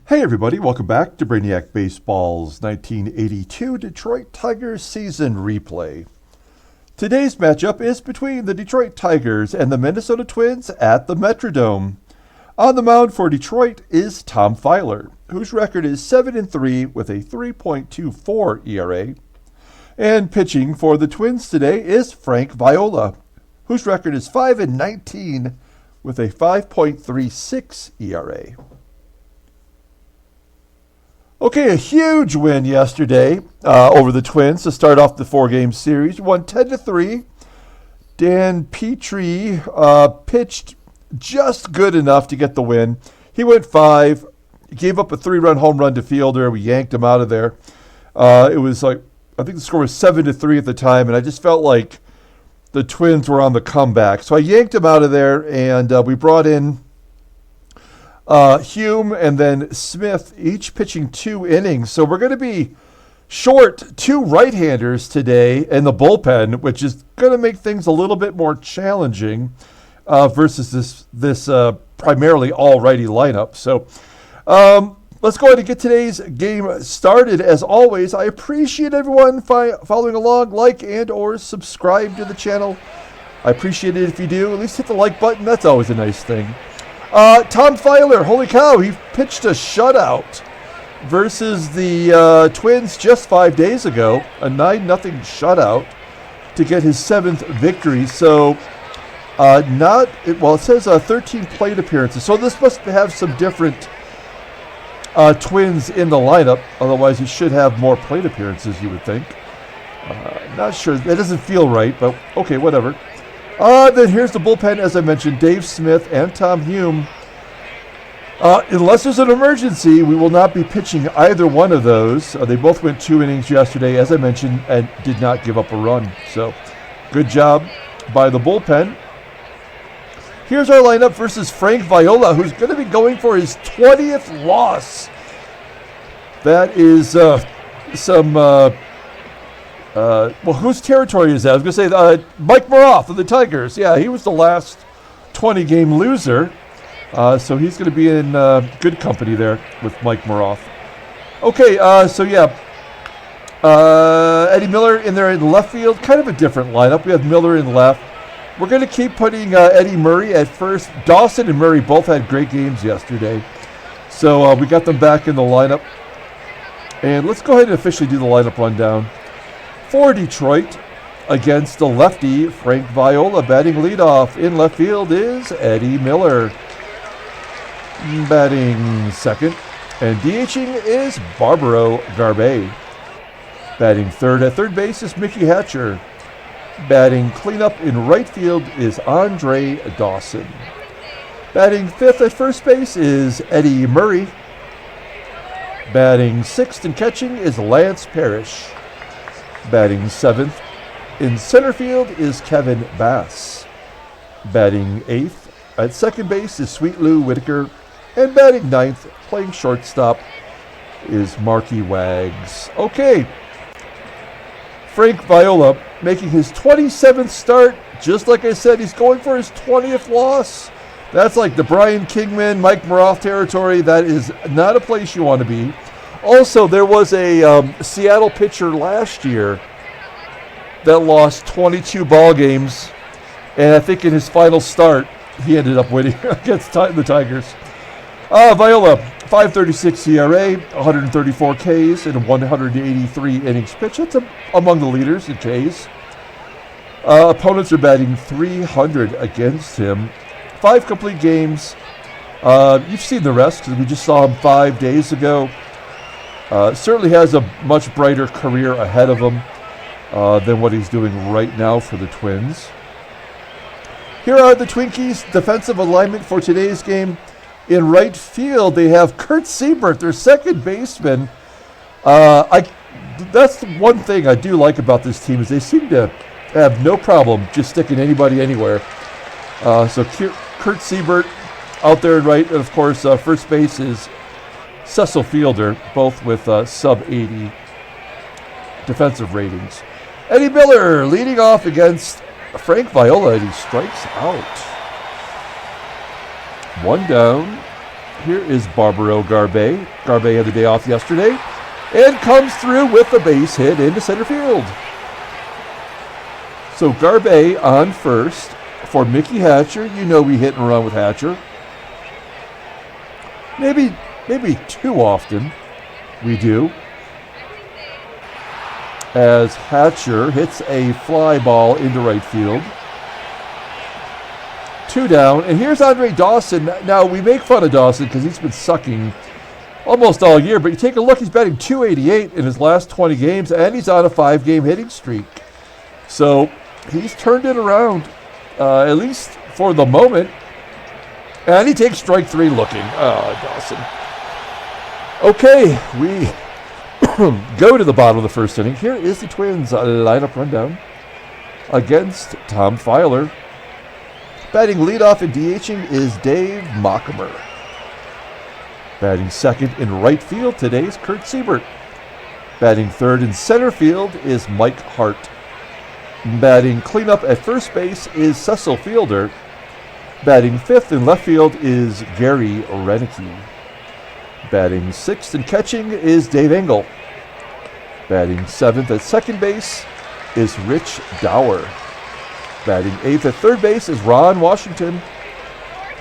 Hey everybody, welcome back to Brainiac Baseball's 1982 Detroit Tigers season replay. Today's matchup is between the Detroit Tigers and the Minnesota Twins at the Metrodome. On the mound for Detroit is Tom Filer, whose record is 7-3 with a 3.24 ERA. And pitching for the Twins today is Frank Viola, whose record is 5-19 with a 5.36 ERA. Okay, a huge win yesterday over the Twins to start off the four-game series. Won 10-3. Dan Petrie pitched just good enough to get the win. He went 5. He gave up a 3-run home run to Fielder. We yanked him out of there. It was like, I think the score was 7-3 at the time, and I just felt like the Twins were on the comeback. So I yanked him out of there, and we brought in Hume and then Smith, each pitching 2 innings. So we're going to be short 2 right-handers today in the bullpen, which is going to make things a little bit more challenging versus this primarily all-righty lineup. So let's go ahead and get today's game started. As always, I appreciate everyone following along, like and or subscribe to the channel. I appreciate it if you do. At least hit the like button. That's always a nice thing. Tom Filer, holy cow, he pitched a shutout versus the Twins just 5 days ago, a 9-0 shutout to get his 7th victory. So it says 13 plate appearances. So this must have some different Twins in the lineup. Otherwise, he should have more plate appearances, you would think. Not sure. That doesn't feel right, but okay, whatever. Then here's the bullpen, as I mentioned, Dave Smith and Tom Hume. Unless there's an emergency, we will not be pitching either one of those. They both went 2 innings yesterday, as I mentioned, and did not give up a run. So, good job by the bullpen. Here's our lineup versus Frank Viola, who's going to be going for his 20th loss. That is whose territory is that? I was going to say Mike Maroff of the Tigers. Yeah, he was the last 20-game loser. So he's going to be in good company there with Mike Maroff. Okay, Eddie Miller in there in left field. Kind of a different lineup. We have Miller in left. We're going to keep putting Eddie Murray at first. Dawson and Murray both had great games yesterday. So we got them back in the lineup. And let's go ahead and officially do the lineup rundown. For Detroit, against the lefty, Frank Viola. Batting leadoff in left field is Eddie Miller. Batting second and DHing is Barbaro Garbey. Batting third at third base is Mickey Hatcher. Batting cleanup in right field is Andre Dawson. Batting fifth at first base is Eddie Murray. Batting sixth and catching is Lance Parrish. Batting seventh in center field is Kevin Bass. Batting eighth at second base is Sweet Lou Whitaker. And batting ninth, playing shortstop, is Marky Wags. Okay. Frank Viola making his 27th start. Just like I said, he's going for his 20th loss. That's like the Brian Kingman, Mike Maroff territory. That is not a place you want to be. Also, there was a Seattle pitcher last year that lost 22 ball games, and I think in his final start, he ended up winning against the Tigers. Viola, 5.36 ERA, 134 Ks, and 183 innings pitched. That's among the leaders in Ks. Opponents are batting .300 against him. 5 complete games. You've seen the rest because we just saw him 5 days ago. Certainly has a much brighter career ahead of him than what he's doing right now for the Twins. Here are the Twinkies' defensive alignment for today's game. In right field, they have Kurt Siebert, their second baseman. That's the one thing I do like about this team is they seem to have no problem just sticking anybody anywhere. So Kurt Siebert out there in right, and of course, first base is Cecil Fielder, both with sub-80 defensive ratings. Eddie Miller leading off against Frank Viola, and he strikes out. One down. Here is Barbaro Garbey. Garbey had the day off yesterday and comes through with a base hit into center field. So Garbey on first for Mickey Hatcher. You know we hit and run with Hatcher. Maybe too often we do. As Hatcher hits a fly ball into right field. 2 down, and here's Andre Dawson. Now, we make fun of Dawson because he's been sucking almost all year, but you take a look, he's batting .288 in his last 20 games, and he's on a 5-game hitting streak. So, he's turned it around, at least for the moment. And he takes strike 3 looking. Oh, Dawson. Okay, we go to the bottom of the first inning. Here is the Twins lineup rundown against Tom Filer. Batting leadoff and DHing is Dave Machemer. Batting second in right field today is Kurt Siebert. Batting third in center field is Mike Hart. Batting cleanup at first base is Cecil Fielder. Batting fifth in left field is Gary Roenicke. Batting sixth and catching is Dave Engle. Batting seventh at second base is Rich Dauer. Batting eighth at third base is Ron Washington.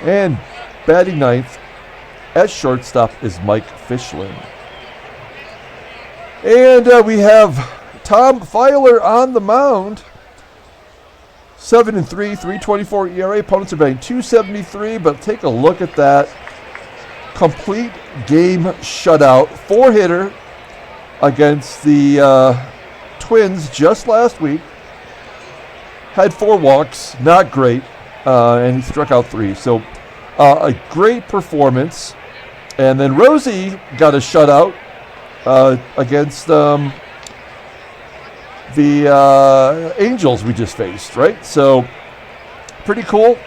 And batting ninth at shortstop is Mike Fischlin. And we have Tom Filer on the mound. 7-3, 3.24 ERA. Opponents are batting .273, but take a look at that. Complete game shutout. 4-hitter against the Twins just last week. Had 4 walks, not great, and he struck out 3. So a great performance. And then Rosie got a shutout against the Angels we just faced, right? So pretty cool.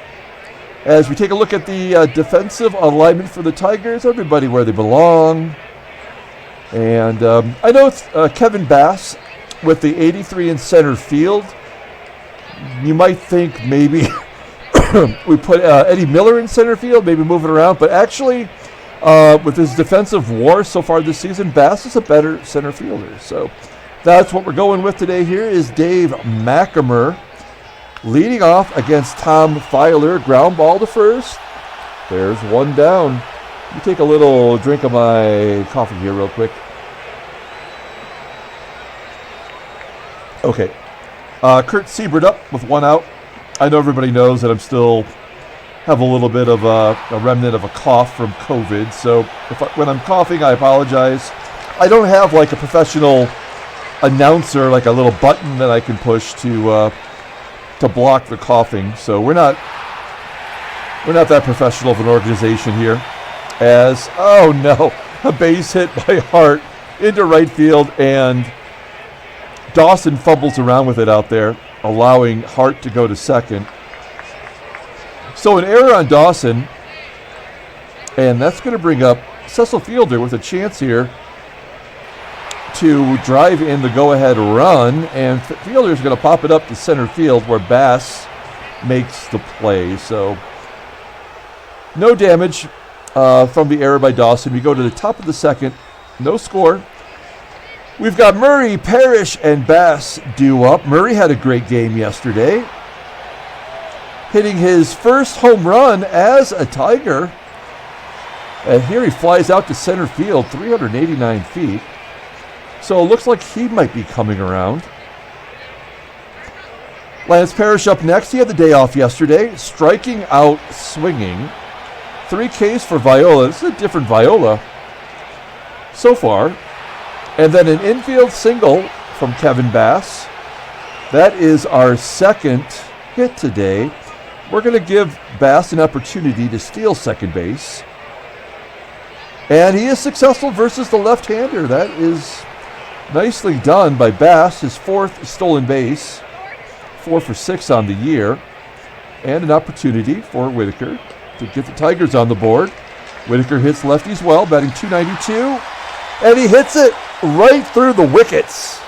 As we take a look at the defensive alignment for the Tigers, everybody where they belong. And I know it's Kevin Bass with the 83 in center field. You might think maybe we put Eddie Miller in center field, maybe move it around. But actually, with his defensive war so far this season, Bass is a better center fielder. So that's what we're going with today. Here is Dave Machemer leading off against Tom Filer. Ground ball to first. There's 1 down. Let me take a little drink of my coffee here real quick. Okay. Kurt Siebert up with 1 out. I know everybody knows that I'm still have a little bit of a remnant of a cough from COVID. So when I'm coughing, I apologize. I don't have like a professional announcer, like a little button that I can push to block the coughing. So we're not that professional of an organization here. As, oh no, a base hit by Hart into right field, and Dawson fumbles around with it out there, allowing Hart to go to second. So an error on Dawson, and that's going to bring up Cecil Fielder with a chance here to drive in the go-ahead run, and Fielder's going to pop it up to center field where Bass makes the play. So no damage from the error by Dawson. We go to the top of the second, no score. We've got Murray, Parrish, and Bass due up. Murray had a great game yesterday, hitting his first home run as a Tiger. And here he flies out to center field, 389 feet. So it looks like he might be coming around. Lance Parrish up next. He had the day off yesterday, striking out, swinging. 3 Ks for Viola. This is a different Viola so far. And then an infield single from Kevin Bass. That is our second hit today. We're going to give Bass an opportunity to steal second base. And he is successful versus the left-hander. That is nicely done by Bass, his 4th stolen base. 4 for 6 on the year. And an opportunity for Whitaker to get the Tigers on the board. Whitaker hits lefties well, batting .292. And he hits it right through the wickets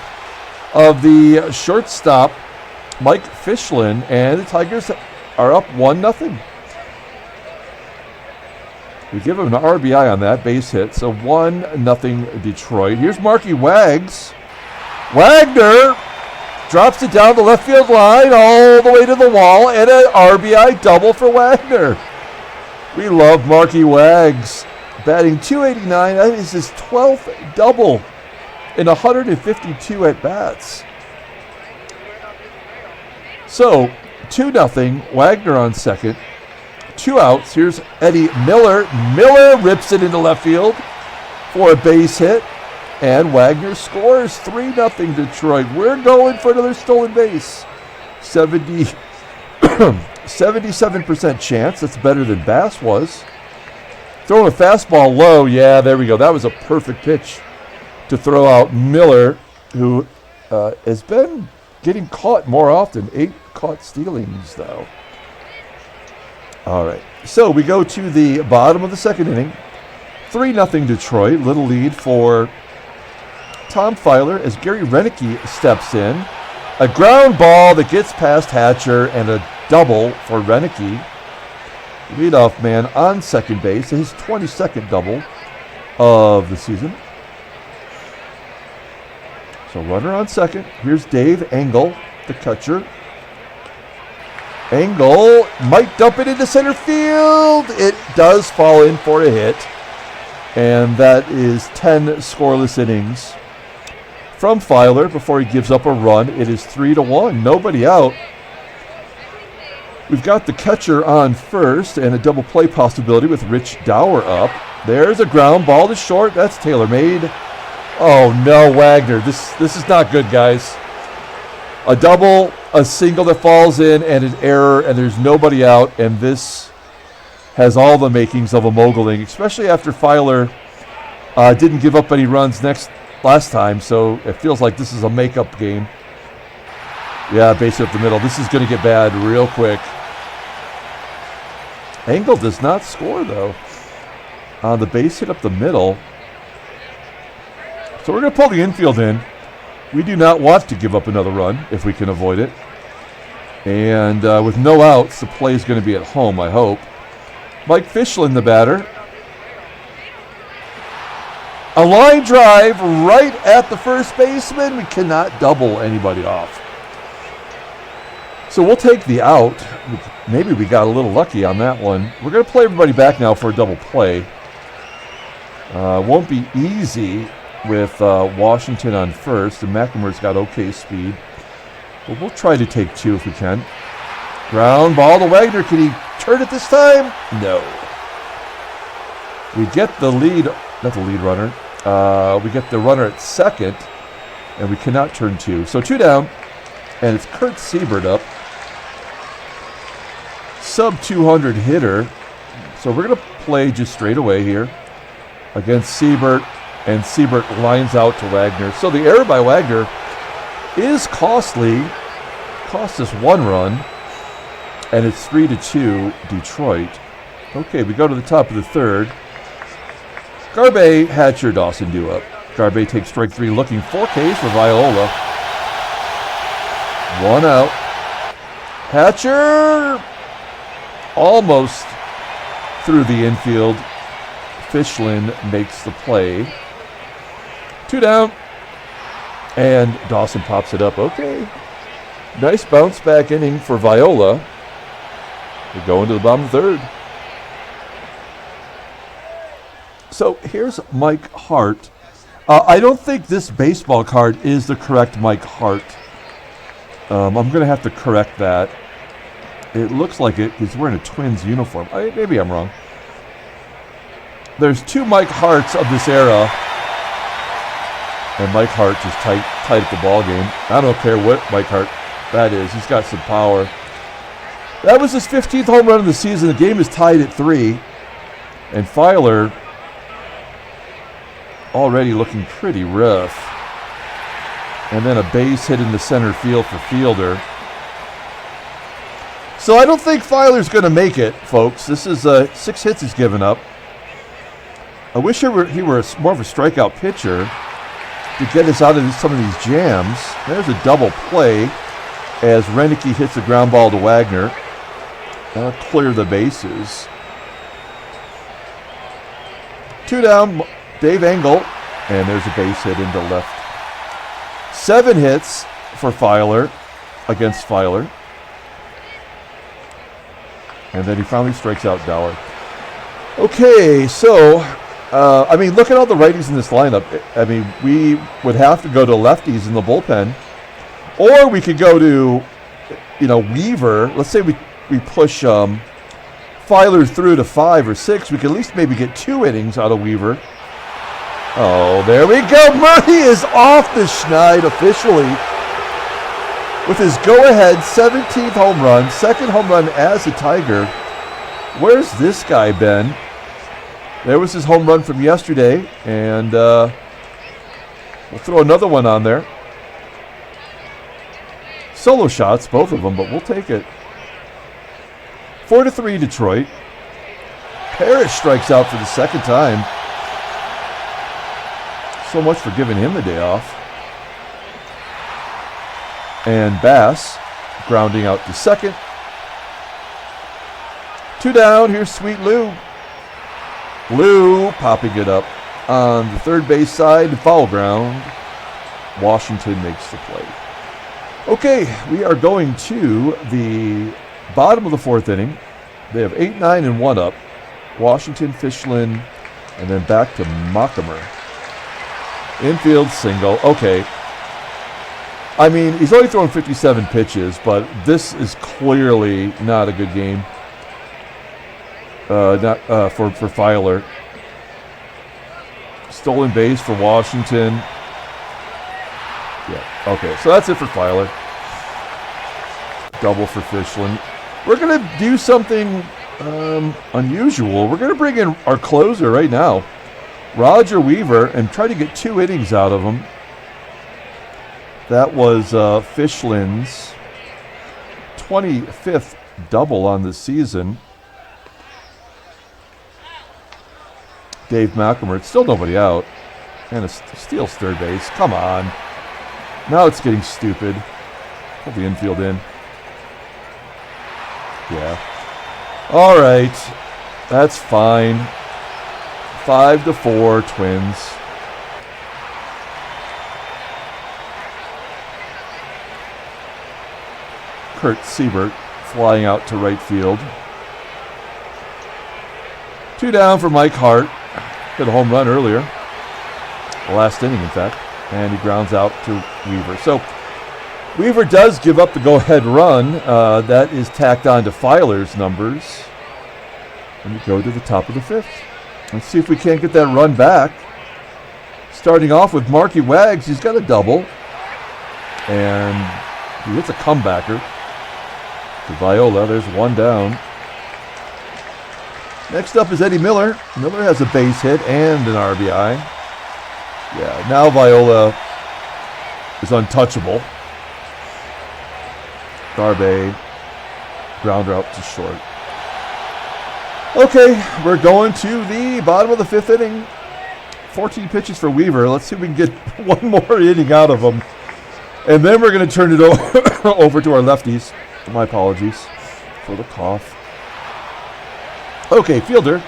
of the shortstop, Mike Fischlin, and the Tigers are up 1-0. We give him an RBI on that base hit. So 1-0 Detroit. Here's Marky Wags. Wagner drops it down the left field line all the way to the wall, and an RBI double for Wagner. We love Marky Wags. Batting .289. That is his 12th double in 152 at-bats. So 2-0. Wagner on second. 2 outs. Here's Eddie Miller. Miller rips it into left field for a base hit. And Wagner scores 3-0 Detroit. We're going for another stolen base. 77% chance. That's better than Bass was. Throwing a fastball low. Yeah, there we go. That was a perfect pitch to throw out Miller, who has been getting caught more often. 8 caught stealings, though. All right. So we go to the bottom of the second inning. 3-0 Detroit. Little lead for Tom Filer as Gary Roenicke steps in. A ground ball that gets past Hatcher and a double for Roenicke. Leadoff man on second base, his 22nd double of the season. So runner on second. Here's Dave Engle, the catcher. Engle might dump it into center field. It does fall in for a hit. And that is 10 scoreless innings from Filer before he gives up a run. It is 3-1. Nobody out. We've got the catcher on first and a double play possibility with Rich Dauer up. There's a ground ball to short. That's tailor-made. Oh, no, Wagner. This is not good, guys. A double, a single that falls in, and an error, and there's nobody out. And this has all the makings of a moguling, especially after Filer didn't give up any runs last time. So it feels like this is a makeup game. Yeah, base up the middle. This is going to get bad real quick. Engle does not score, though, on the base hit up the middle. So we're going to pull the infield in. We do not want to give up another run if we can avoid it. And with no outs, the play is going to be at home, I hope. Mike Fischlin, the batter. A line drive right at the first baseman. We cannot double anybody off. So we'll take the out. Maybe we got a little lucky on that one. We're going to play everybody back now for a double play. Won't be easy with Washington on first, and Machemer's got okay speed. But we'll try to take 2 if we can. Ground ball to Wagner. Can he turn it this time? No. We get the lead, not the lead runner. We get the runner at second, and we cannot turn 2. So 2 down, and it's Kurt Siebert up. Sub 200 hitter. So we're going to play just straight away here against Siebert, and Siebert lines out to Wagner. So the error by Wagner is costly. Cost us 1 run, and it's 3-2 Detroit. Okay, we go to the top of the third. Garbey, Hatcher, Dawson do up. Garbey takes strike 3, looking for K's for Viola. 1 out. Hatcher almost through the infield. Fischlin makes the play. 2 down. And Dawson pops it up. Okay. Nice bounce back inning for Viola. We go into the bottom of the third. So here's Mike Hart. I don't think this baseball card is the correct Mike Hart. I'm going to have to correct that. It looks like it. He's wearing a Twins uniform. Maybe I'm wrong. There's 2 Mike Harts of this era. And Mike Hart just tight at the ball game. I don't care what Mike Hart that is. He's got some power. That was his 15th home run of the season. The game is tied at 3. And Filer already looking pretty rough. And then a base hit in the center field for Fielder. So I don't think Filer's going to make it, folks. This is 6 hits he's given up. I wish he were more of a strikeout pitcher to get us out of some of these jams. There's a double play as Roenicke hits a ground ball to Wagner. That'll clear the bases. Two down, Dave Engle, and there's a base hit into left. 7 hits for Filer against Filer. And then he finally strikes out Dauer. Okay, so, look at all the righties in this lineup. We would have to go to lefties in the bullpen. Or we could go to, Weaver. Let's say we push Filer through to 5 or 6. We could at least maybe get 2 innings out of Weaver. Oh, there we go. Murray is off the schneid officially with his go-ahead 17th home run, second home run as a Tiger. Where's this guy been? There was his home run from yesterday, and we'll throw another one on there. Solo shots, both of them, but we'll take it. 4-3 Detroit. Parrish strikes out for the second time. So much for giving him the day off. And Bass grounding out to second. 2 down. Here's Sweet Lou. Lou popping it up on the third base side. Foul ground. Washington makes the play. Okay, we are going to the bottom of the 4th inning. They have 8-9 and 1 up. Washington, Fischlin, and then back to Machemer. Infield single. Okay. He's only thrown 57 pitches, but this is clearly not a good game. For Filer. Stolen base for Washington. Yeah. Okay, so that's it for Filer. Double for Fischlin. We're going to do something unusual. We're going to bring in our closer right now, Roger Weaver, and try to get 2 innings out of him. That was Fischlin's 25th double on the season. Dave Machemer, still nobody out. And a steals third base. Come on. Now it's getting stupid. Pull the infield in. Yeah. All right. That's fine. 5-4 Twins. Kurt Siebert flying out to right field. 2 down for Mike Hart. Hit a home run earlier. The last inning, in fact. And he grounds out to Weaver. So Weaver does give up the go-ahead run. That is tacked on to Filer's numbers. And we go to the top of the 5th. Let's see if we can't get that run back. Starting off with Marky Wags. He's got a double. And he hits a comebacker to Viola. There's 1 down. Next up is Eddie Miller. Miller has a base hit and an RBI. Yeah, now Viola is untouchable. Garbey, grounder out to short. Okay, we're going to the bottom of the 5th inning. 14 pitches for Weaver. Let's see if we can get 1 more inning out of him. And then we're going to turn it over to our lefties. My apologies for the cough. Okay, fielder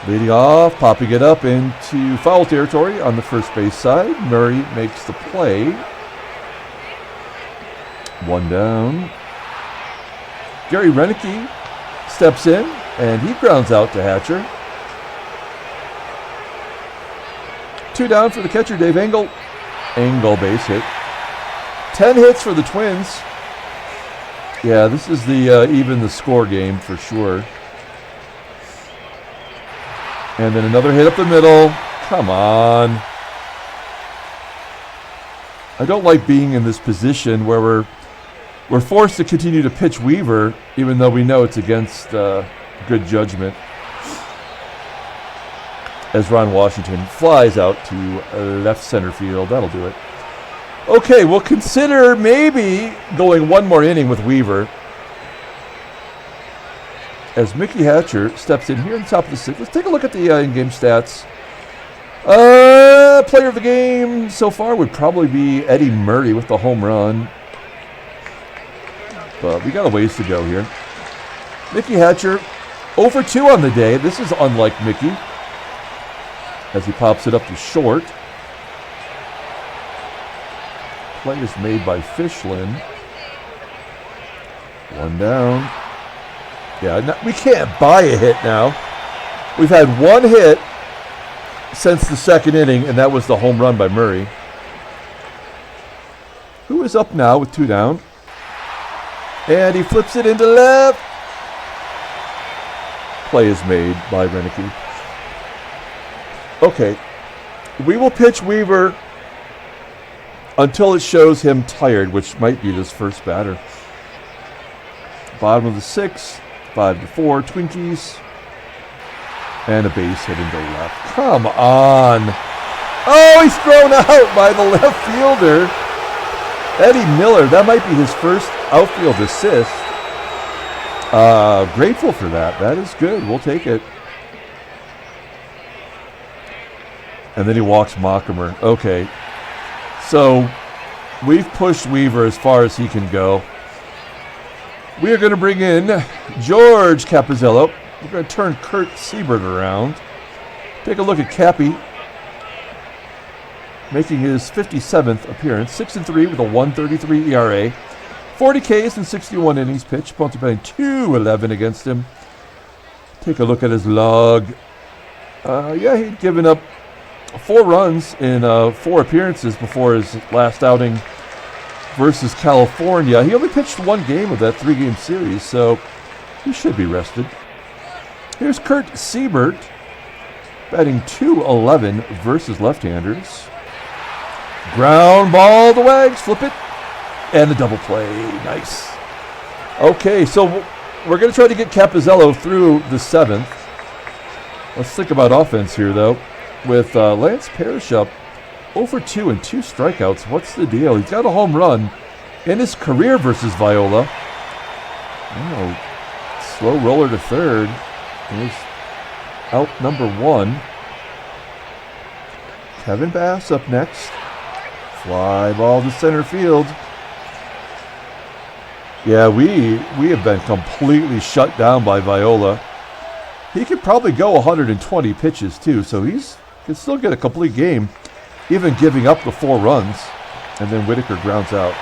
leading off, popping it up into foul territory on the first base side. Murray makes the play. 1 down. Gary Roenicke steps in, and he grounds out to Hatcher. 2 down for the catcher, Dave Engle. Engle base hit. 10 hits for the Twins. Yeah, this is the even the score game for sure. And then another hit up the middle. Come on. I don't like being in this position where we're forced to continue to pitch Weaver, even though we know it's against good judgment. As Ron Washington flies out to left center field. That'll do it. Okay, we'll consider maybe going 1 more inning with Weaver. As Mickey Hatcher steps in here on the top of the 6th. Let's take a look at the in-game stats. Player of the game so far would probably be Eddie Murray with the home run. But we got a ways to go here. Mickey Hatcher, 0 for 2 on the day. This is unlike Mickey. as he pops it up to short. Play is made by Fischlin. One down. Yeah, we can't buy a hit now. We've had one hit since the second inning, and that was the home run by Murray. Who is up now with 2 down? And he flips it into left. Play is made by Roenicke. Okay. We will pitch Weaver until it shows him tired, which might be this first batter. Bottom of the 6th, 5-4, Twinkies. And a base hit into left. Come on. Oh, he's thrown out by the left fielder. Eddie Miller, that might be his first outfield assist. Grateful for that. That is good. We'll take it. And then he walks Machemer. Okay. So we've pushed Weaver as far as he can go. We are going to bring in George Capizzello. We're going to turn Kurt Siebert around. Take a look at Cappy, making his 57th appearance. 6-3 with a 1.33 ERA. 40 Ks in 61 innings pitched. Opponents batting .211 against him. Take a look at his log. He'd given up 4 runs in 4 appearances before his last outing versus California. He only pitched 1 game of that 3-game series, so he should be rested. Here's Kurt Siebert, batting .211 versus left-handers. Ground ball to Wags, flip it, and a double play. Nice. Okay, so we're going to try to get Capizzello through the 7th. Let's think about offense here, though. With Lance Parrish up 0-for-2 and 2 strikeouts. What's the deal? He's got a home run in his career versus Viola. Oh, slow roller to third. Here's out number 1. Kevin Bass up next. Fly ball to center field. Yeah, we have been completely shut down by Viola. He could probably go 120 pitches too, so he's can still get a complete game, even giving up the 4 runs. And then Whitaker grounds out.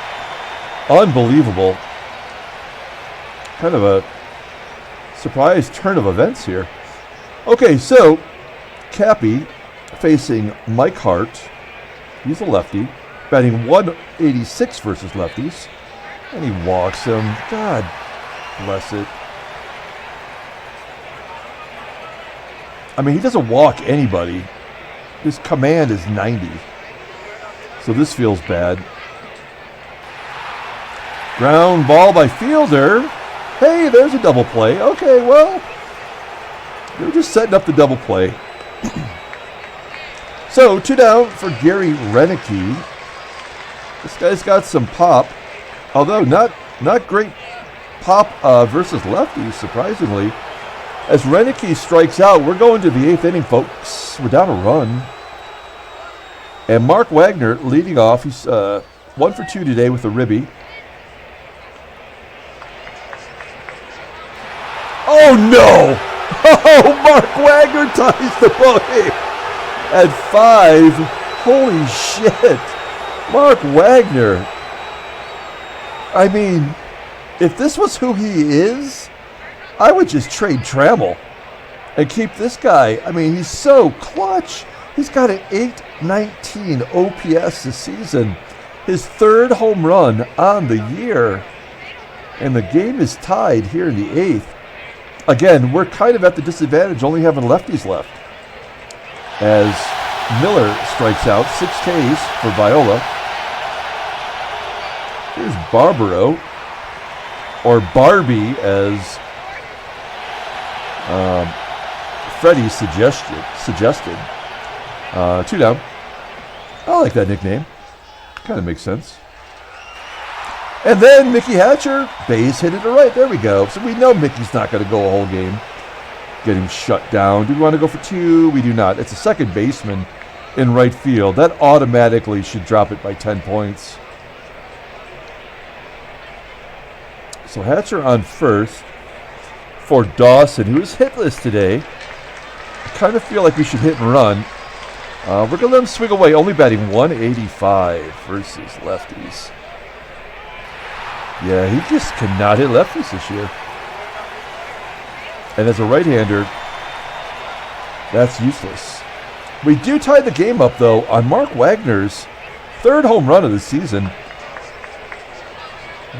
Unbelievable. Kind of a surprise turn of events here. Okay, so Cappy facing Mike Hart. He's a lefty, batting 186 versus lefties. And he walks him. God bless it. I mean, he doesn't walk anybody. His command is 90. So this feels bad. Ground ball by fielder. Hey, there's a double play. Okay, well, they're just setting up the double play. So 2 down for Gary Roenicke. This guy's got some pop, although not great pop versus lefties, surprisingly. As Roenicke strikes out, we're going to the 8th inning, folks. We're down a run. And Mark Wagner leading off. He's 1-for-2 today with a ribby. Oh, no! Oh, Mark Wagner ties the ball game at 5. Holy shit. Mark Wagner. I mean, if this was who he is, I would just trade Trammell and keep this guy. I mean, he's so clutch. He's got an .819 OPS this season. His 3rd home run on the year. And the game is tied here in the 8th. Again, we're kind of at the disadvantage, only having lefties left. As Miller strikes out, 6 Ks for Viola. Here's Barbaro, or Barbie, as Freddie suggested. 2 down. I like that nickname. Kind of makes sense. And then Mickey Hatcher, base hit it to right. There we go. So we know Mickey's not going to go a whole game. Getting shut down. Do we want to go for 2? We do not. It's a second baseman in right field. That automatically should drop it by 10 points. So Hatcher on first for Dawson, who is hitless today. I kind of feel like we should hit and run. We're going to let him swing away, only batting 185 versus lefties. Yeah, he just cannot hit lefties this year. And as a right-hander, that's useless. We do tie the game up, though, on Mark Wagner's third home run of the season.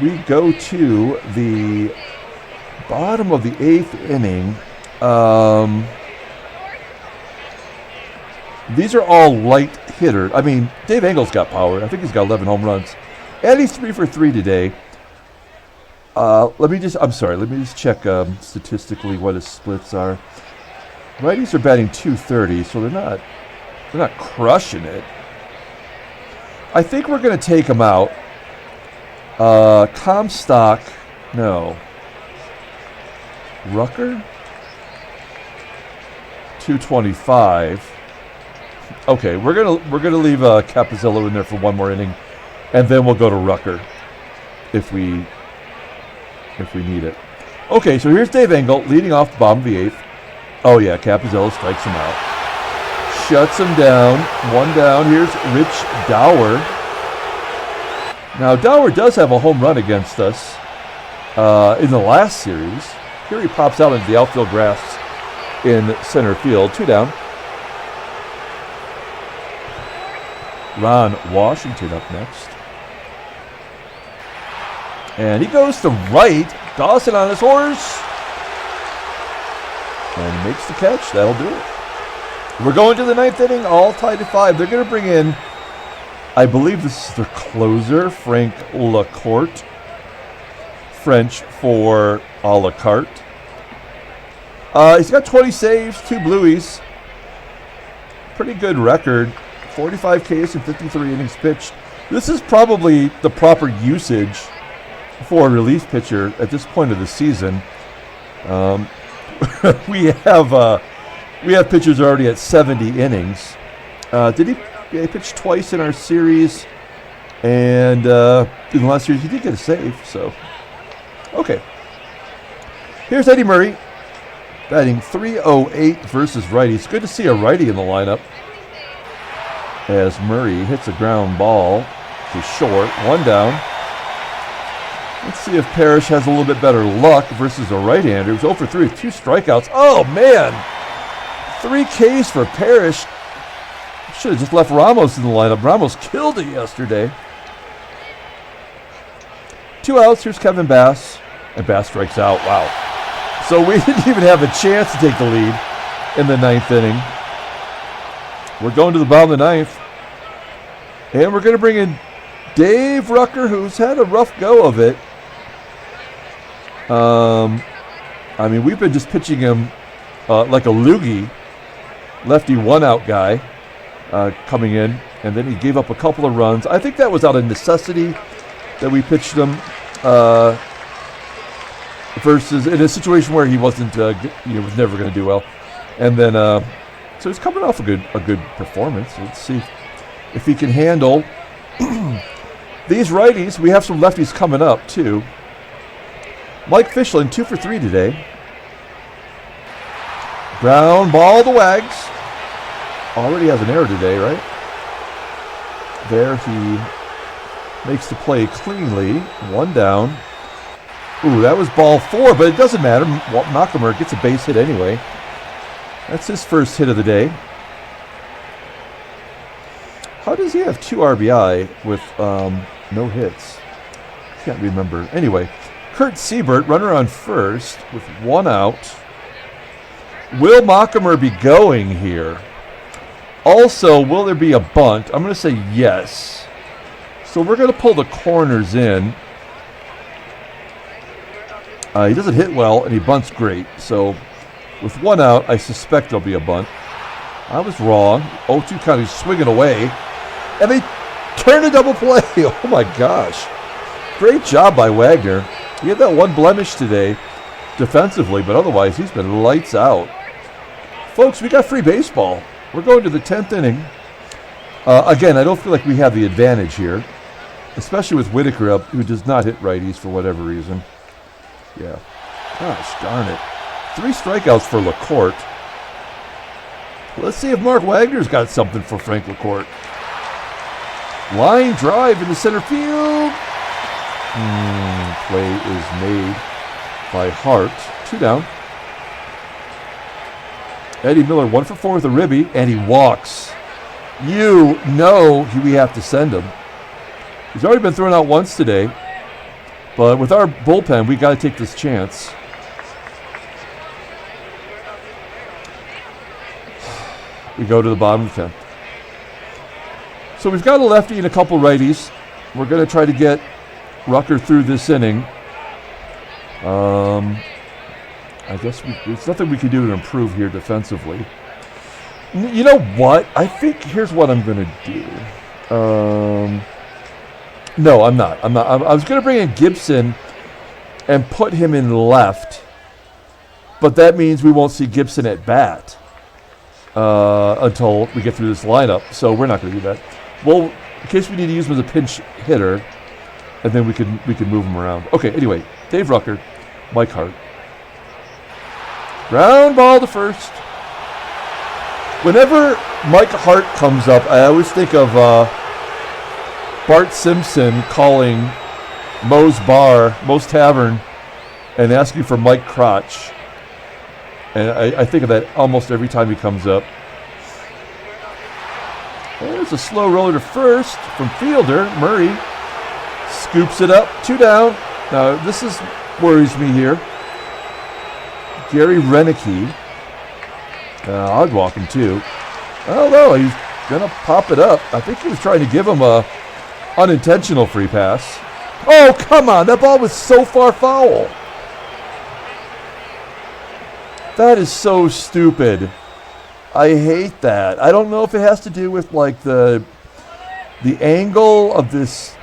We go to the bottom of the 8th inning. These are all light hitters. I mean, Dave Engle's got power. I think he's got 11 home runs. And he's 3 for 3 today. Let me just check statistically what his splits are. Righties are batting 230, so they're not crushing it. I think we're going to take him out. Comstock, no. Rucker, 225. Okay, we're gonna leave Capizillo in there for one more inning, and then we'll go to Rucker if we need it. Okay, so here's Dave Engle leading off the bottom of the 8th. Oh yeah, Capizillo strikes him out, shuts him down. One down. Here's Rich Dauer. Now Dauer does have a home run against us in the last series. Here he pops out into the outfield grass in center field. 2 down. Ron Washington up next. And he goes to right. Dawson on his horse. And he makes the catch. That'll do it. We're going to the 9th inning, all tied at 5. They're going to bring in, I believe this is their closer, Frank Lacourt. French for a la carte. He's got 20 saves, 2 blueies. Pretty good record. 45 Ks and 53 innings pitched. This is probably the proper usage for a relief pitcher at this point of the season. We have pitchers already at 70 innings. He pitched twice in our series, and in the last series he did get a save. So, okay. Here's Eddie Murray, batting 308 versus righties. Good to see a righty in the lineup. As Murray hits a ground ball to short, 1 down. Let's see if Parrish has a little bit better luck versus a right-hander. He was 0 for 3 with 2 strikeouts. Oh, man! 3 Ks for Parrish. Should have just left Ramos in the lineup. Ramos killed it yesterday. 2 outs. Here's Kevin Bass. And Bass strikes out. Wow. So we didn't even have a chance to take the lead in the 9th inning. We're going to the bottom of the 9th. And we're going to bring in Dave Rucker, who's had a rough go of it. I mean, we've been just pitching him like a loogie, lefty 1-out guy coming in. And then he gave up a couple of runs. I think that was out of necessity that we pitched him versus in a situation where he wasn't, was never going to do well. And then, so he's coming off a good performance. Let's see if he can handle these righties. We have some lefties coming up too. Mike Fischlin, 2 for 3 today. Ground ball to Wags. Already has an error today, right? There he makes the play cleanly. 1 down. Ooh, that was ball 4, but it doesn't matter. Machemer gets a base hit anyway. That's his first hit of the day. How does he have 2 RBI with no hits? Can't remember. Anyway, Kurt Siebert, runner on first with 1 out. Will Machemer be going here? Also, will there be a bunt? I'm going to say yes. So we're going to pull the corners in. He doesn't hit well, and he bunts great. So with 1 out, I suspect there'll be a bunt. I was wrong. 0-2 kind of swinging away. And they turn a double play. Oh, my gosh. Great job by Wagner. He had that one blemish today defensively, but otherwise he's been lights out. Folks, we got free baseball. We're going to the 10th inning. Again, I don't feel like we have the advantage here, especially with Whitaker up, who does not hit righties for whatever reason. Yeah. Gosh darn it. 3 strikeouts for Lacourt. Let's see if Mark Wagner's got something for Frank LaCourt. Line drive into center field. Play is made by Hart. 2 down. Eddie Miller 1 for 4 with a ribby, and he walks. You know we have to send him. He's already been thrown out once today, but with our bullpen, we got to take this chance. We go to the bottom of the 10th. So we've got a lefty and a couple righties. We're going to try to get Rucker through this inning. I guess there's nothing we can do to improve here defensively. You know what? I think here's what I'm going to do. No, I'm not. I was going to bring in Gibson and put him in left, but that means we won't see Gibson at bat until we get through this lineup. So we're not going to do that. Well, in case we need to use him as a pinch hitter, and then we can move him around. Okay. Anyway, Dave Rucker, Mike Hart. Ground ball to first. Whenever Mike Hart comes up, I always think of Bart Simpson calling Moe's Tavern, and asking for Mike Crotch. And I think of that almost every time he comes up. There's a slow roller to first from fielder. Murray scoops it up. 2 down. Now, this worries me here. Gary Roenicke. I'd walk him too. Oh, no, he's going to pop it up. I think he was trying to give him a unintentional free pass. Oh, come on. That ball was so far foul. That is so stupid. I hate that. I don't know if it has to do with like the angle of this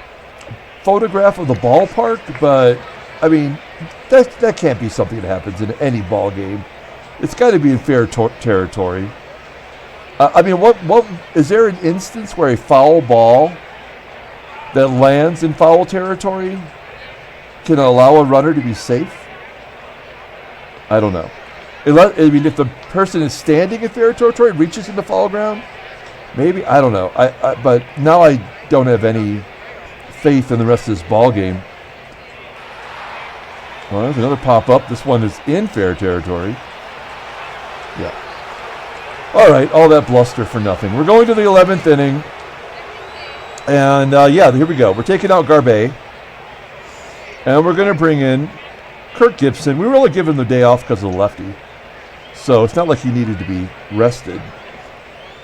photograph of the ballpark, but I mean, that can't be something that happens in any ball game. It's got to be in fair territory. I mean, what is there an instance where a foul ball that lands in foul territory can allow a runner to be safe? I don't know. I mean, if the person is standing in fair territory, reaches into foul ground, maybe. I don't know. But now I don't have any faith in the rest of this ball game. Well, there's another pop-up. This one is in fair territory. Yeah. All right, all that bluster for nothing. We're going to the 11th inning. And, here we go. We're taking out Garbey. And we're going to bring in Kirk Gibson. We were only giving him the day off because of the lefty. So it's not like he needed to be rested.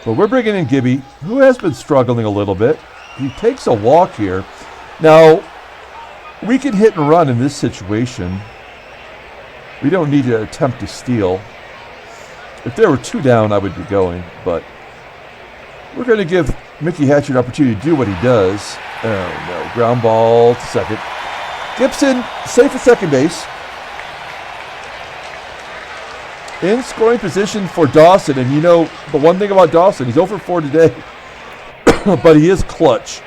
But we're bringing in Gibby, who has been struggling a little bit. He takes a walk here. Now, we can hit and run in this situation. We don't need to attempt to steal. If there were 2 down, I would be going. But we're going to give Mickey Hatcher an opportunity to do what he does. Oh, no. Ground ball to second. Gibson, safe at second base. In scoring position for Dawson. And you know, the one thing about Dawson, he's 0 for 4 today. But he is clutch.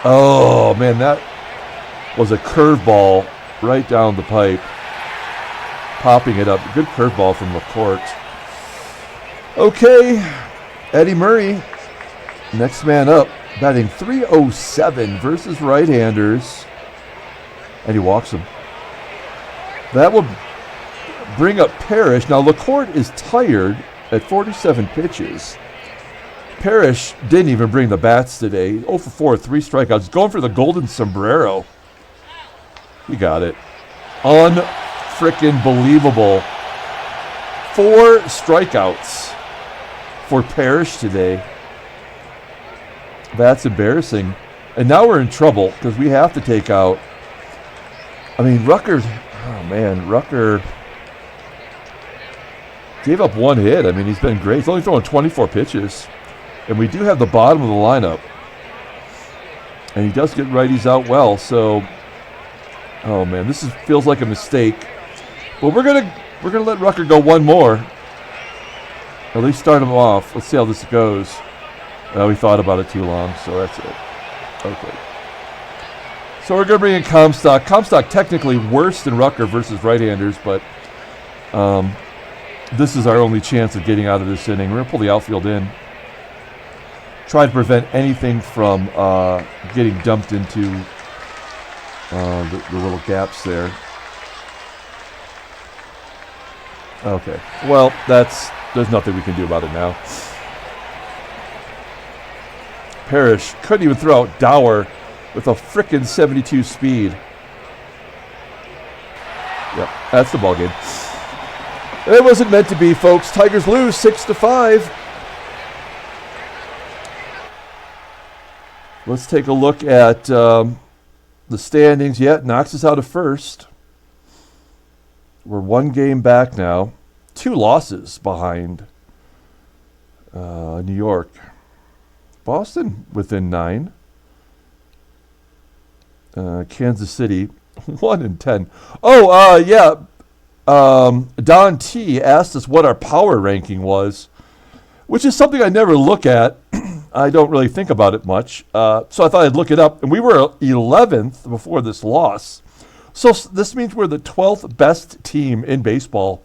Oh, man, that was a curveball right down the pipe. Popping it up. Good curveball from LaCourt. Okay, Eddie Murray, next man up, batting .307 versus right-handers. And he walks him. That will bring up Parrish. Now, LaCourt is tired at 47 pitches. Parrish didn't even bring the bats today. 0 for 4, 3 strikeouts. Going for the golden sombrero. He got it. Unfrickin' believable. 4 strikeouts for Parrish today. That's embarrassing. And now we're in trouble because we have to take out. I mean, Rucker gave up 1 hit. I mean, he's been great. He's only throwing 24 pitches. And we do have the bottom of the lineup. And he does get righties out well. So, oh man, this feels like a mistake. But we're gonna let Rucker go 1 more. At least start him off. Let's see how this goes. We thought about it too long, so that's it. Okay. So we're going to bring in Comstock. Comstock technically worse than Rucker versus right-handers, but this is our only chance of getting out of this inning. We're going to pull the outfield in. Try to prevent anything from getting dumped into the little gaps there. Okay. Well, there's nothing we can do about it now. Parrish couldn't even throw out Dauer with a frickin' 72 speed. Yep, that's the ball game. It wasn't meant to be, folks. Tigers lose 6-5. Let's take a look at the standings. Yeah, knocks us out of first. We're one game back now. 2 losses behind New York. Boston within 9. Kansas City 1-10. Oh, yeah. Don T asked us what our power ranking was, which is something I never look at. I don't really think about it much. So I thought I'd look it up. And we were 11th before this loss. So this means we're the 12th best team in baseball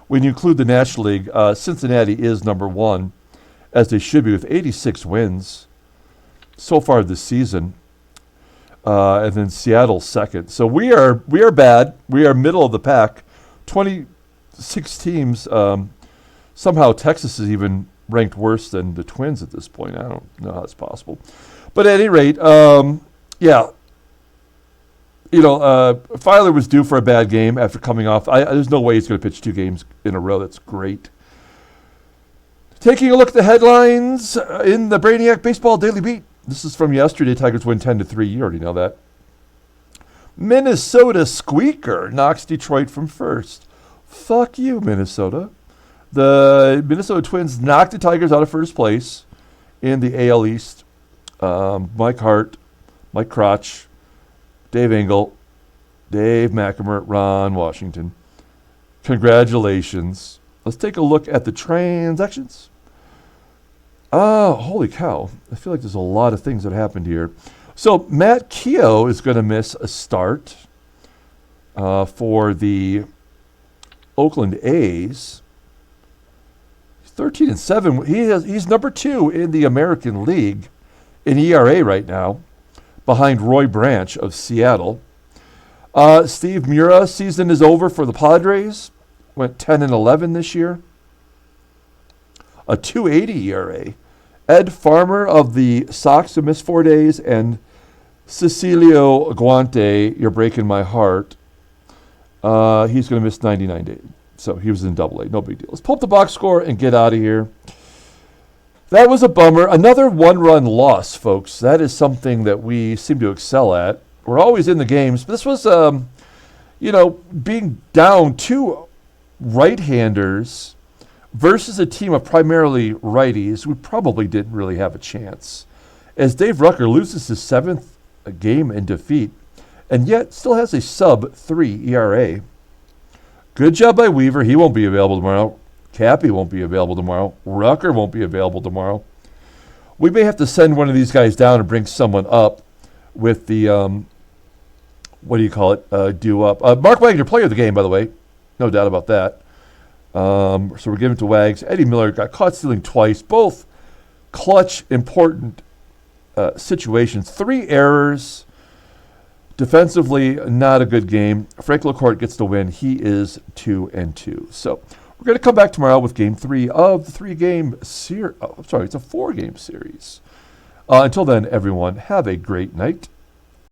when you include the National League. Cincinnati is number 1, as they should be, with 86 wins so far this season. And then Seattle second. So we are bad. We are middle of the pack. 26 teams. Somehow Texas is even ranked worse than the Twins at this point. I don't know how that's possible. But at any rate, yeah. Filer was due for a bad game after coming off. There's no way he's going to pitch 2 games in a row. That's great. Taking a look at the headlines in the Brainiac Baseball Daily Beat. This is from yesterday. Tigers win 10-3. You already know that. Minnesota squeaker knocks Detroit from first. Fuck you, Minnesota. The Minnesota Twins knocked the Tigers out of first place in the AL East. Mike Hart, Mike Crotch, Dave Engle, Dave Machemer, Ron Washington. Congratulations. Let's take a look at the transactions. Holy cow. I feel like there's a lot of things that happened here. So Matt Keogh is going to miss a start for the Oakland A's. 13-7. He's number 2 in the American League in ERA right now, behind Roy Branch of Seattle. Steve Mura, season is over for the Padres. Went 10-11 this year. A 2.80 ERA. Ed Farmer of the Sox, who missed 4 days, and Cecilio Guante, you're breaking my heart. He's going to miss 99 days. So he was in Double-A. No big deal. Let's pull up the box score and get out of here. That was a bummer. Another 1-run loss, folks. That is something that we seem to excel at. We're always in the games. But this was, being down 2 right-handers versus a team of primarily righties. We probably didn't really have a chance. As Dave Rucker loses his 7th game in defeat, and yet still has a sub-3 ERA. Good job by Weaver. He won't be available tomorrow. Cappy won't be available tomorrow. Rucker won't be available tomorrow. We may have to send one of these guys down and bring someone up with the, due up. Mark Wagner, player of the game, by the way. No doubt about that. So we're giving it to Wags. Eddie Miller got caught stealing twice. Both clutch, important situations. 3 errors. Defensively, not a good game. Frank LaCourte gets the win. He is 2-2. So we're going to come back tomorrow with Game 3 of the 3-game series. It's a 4-game series. Until then, everyone, have a great night.